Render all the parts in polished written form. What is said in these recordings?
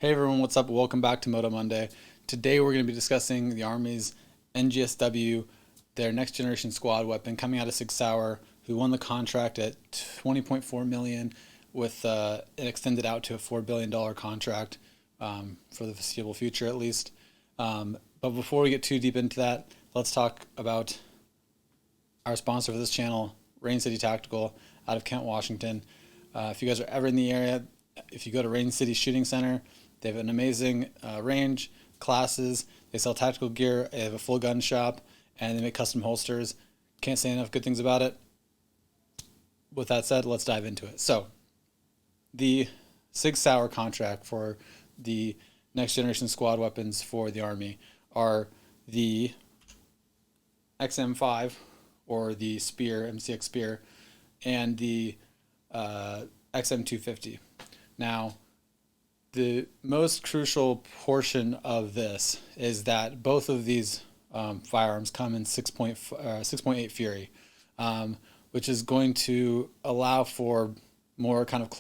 Hey everyone, what's up? Welcome back to Moto Monday. Today we're going to be discussing the Army's NGSW, their next generation squad weapon coming out of SIG SAUER, who won the contract at 20.4 million with it extended out to a $4 billion contract for the foreseeable future at least. But before we get too deep into that, let's talk about our sponsor for this channel, Rain City Tactical out of Kent, Washington. If you guys are ever in the area, if you go to Rain City Shooting Center, they have an amazing range, classes. They sell tactical gear. They have a full gun shop, and they make custom holsters. Can't say enough good things about it. With that said, let's dive into it. So, the SIG SAUER contract for the next generation squad weapons for the Army are the XM5, or the Spear, MCX Spear, and the XM250. Now, the most crucial portion of this is that both of these firearms come in 6.8 Fury, which is going to allow for more kind of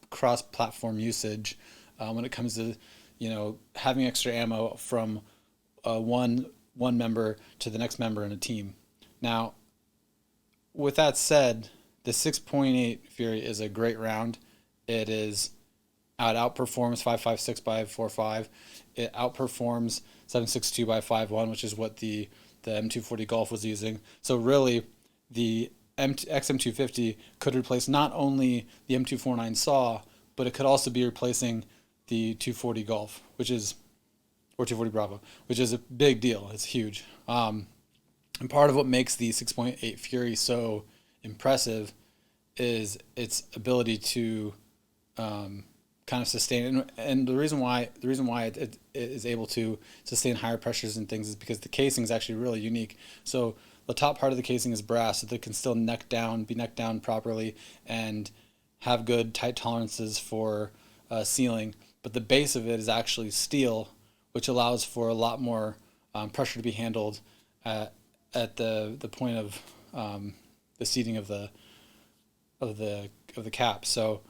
cross-platform usage when it comes to having extra ammo from one member to the next member in a team. Now, with that said, the 6.8 Fury is a great round. It outperforms 5.56 by 4.5. It outperforms 7.62 by 5.1, which is what the M240 Golf was using. So really, the XM250 could replace not only the M249 SAW, but it could also be replacing the 240 Golf, or 240 Bravo, which is a big deal. It's huge. And part of what makes the 6.8 Fury so impressive is its ability to kind of sustain, and the reason why it is able to sustain higher pressures and things is because the casing is actually really unique. So the top part of the casing is brass, so that it can still be neck down properly and have good tight tolerances for sealing. But the base of it is actually steel, which allows for a lot more pressure to be handled at the point of the seating of the cap. So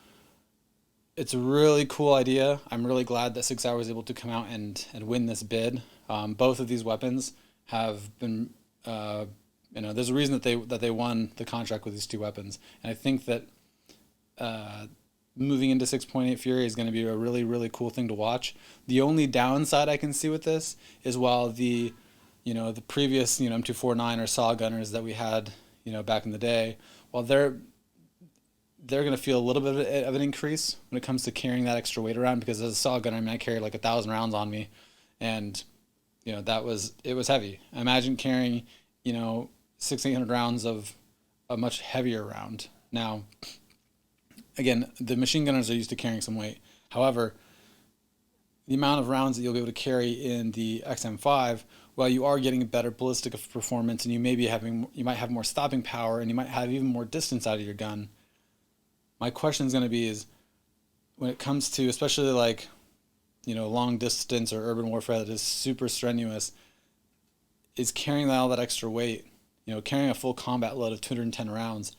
it's a really cool idea. I'm really glad that SIG SAUER was able to come out and win this bid. Both of these weapons have been, there's a reason that they won the contract with these two weapons, and I think that moving into 6.8 Fury is going to be a really, really cool thing to watch. The only downside I can see with this is while the previous M249 or SAW gunners that we had back in the day, while they're going to feel a little bit of an increase when it comes to carrying that extra weight around, because as a SAW gunner, I carried like 1,000 rounds on me, and it was heavy. Imagine carrying 600-800 rounds of a much heavier round. Now, again, the machine gunners are used to carrying some weight. However, the amount of rounds that you'll be able to carry in the XM5, while you are getting a better ballistic performance, and you might have more stopping power, and you might have even more distance out of your gun. My question is going to be is, when it comes to especially long distance or urban warfare that is super strenuous, is carrying all that extra weight, carrying a full combat load of 210 rounds,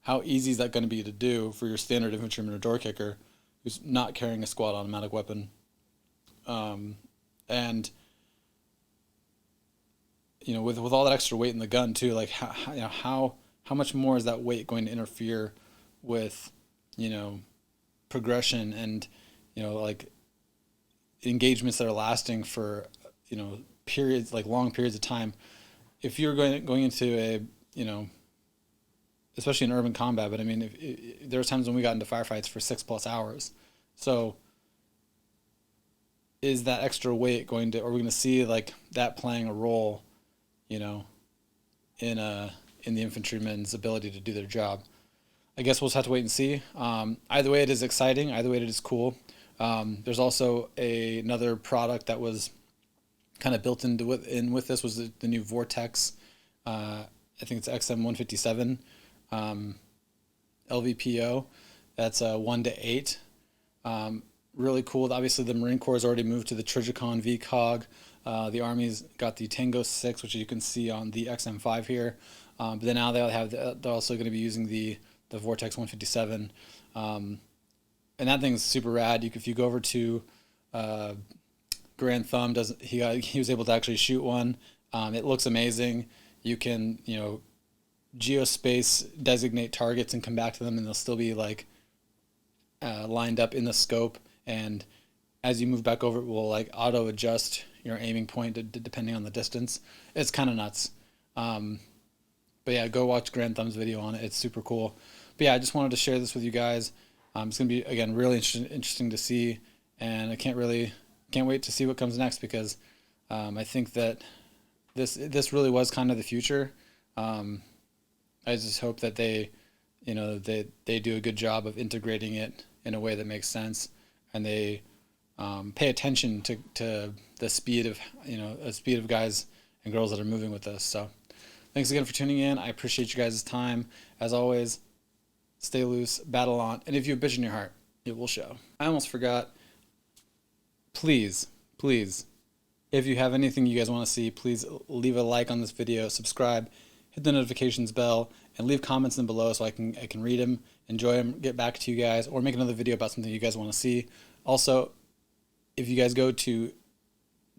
how easy is that going to be to do for your standard infantryman or door kicker who's not carrying a squad automatic weapon? And with all that extra weight in the gun too, like how much more is that weight going to interfere with progression and engagements that are lasting for periods, like long periods of time? If you're going into a especially in urban combat, but I mean, if there was times when we got into firefights for 6+ hours. So is that extra weight are we going to see like that playing a role in the infantryman's ability to do their job? I guess we'll just have to wait and see. Either way, it is exciting. Either way, it is cool. There's also another product that was kind of built with this was the new Vortex. I think it's XM157 LVPO. That's 1-8. Really cool. Obviously, the Marine Corps has already moved to the Trijicon VCOG. The Army's got the Tango 6, which you can see on the XM5 here. But then now they're also going to be using the Vortex 157, and that thing's super rad. If you go over to Grand Thumb doesn't. He was able to actually shoot one. It looks amazing. You can geospace designate targets and come back to them, and they'll still be like lined up in the scope. And as you move back over, it will like auto adjust your aiming point depending on the distance. It's kind of nuts. But yeah, go watch Grand Thumb's video on it. It's super cool. But yeah, I just wanted to share this with you guys. It's gonna be, again, really interesting to see, and I can't wait to see what comes next, because I think that this really was kind of the future. I just hope that they do a good job of integrating it in a way that makes sense, and they pay attention to the speed of guys and girls that are moving with this. So thanks again for tuning in. I appreciate you guys' time. As always, stay loose, battle on, and if you have a bitch in your heart, it will show. I almost forgot. Please, if you have anything you guys want to see, please leave a like on this video, subscribe, hit the notifications bell, and leave comments in below so I can read them, enjoy them, get back to you guys, or make another video about something you guys want to see. Also, if you guys go to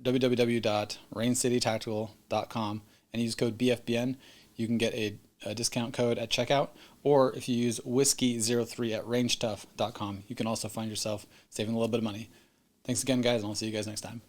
www.raincitytactical.com and use code BFBN, you can get a discount code at checkout. Or if you use whiskey03 at rangetuff.com, you can also find yourself saving a little bit of money. Thanks again, guys, and I'll see you guys next time.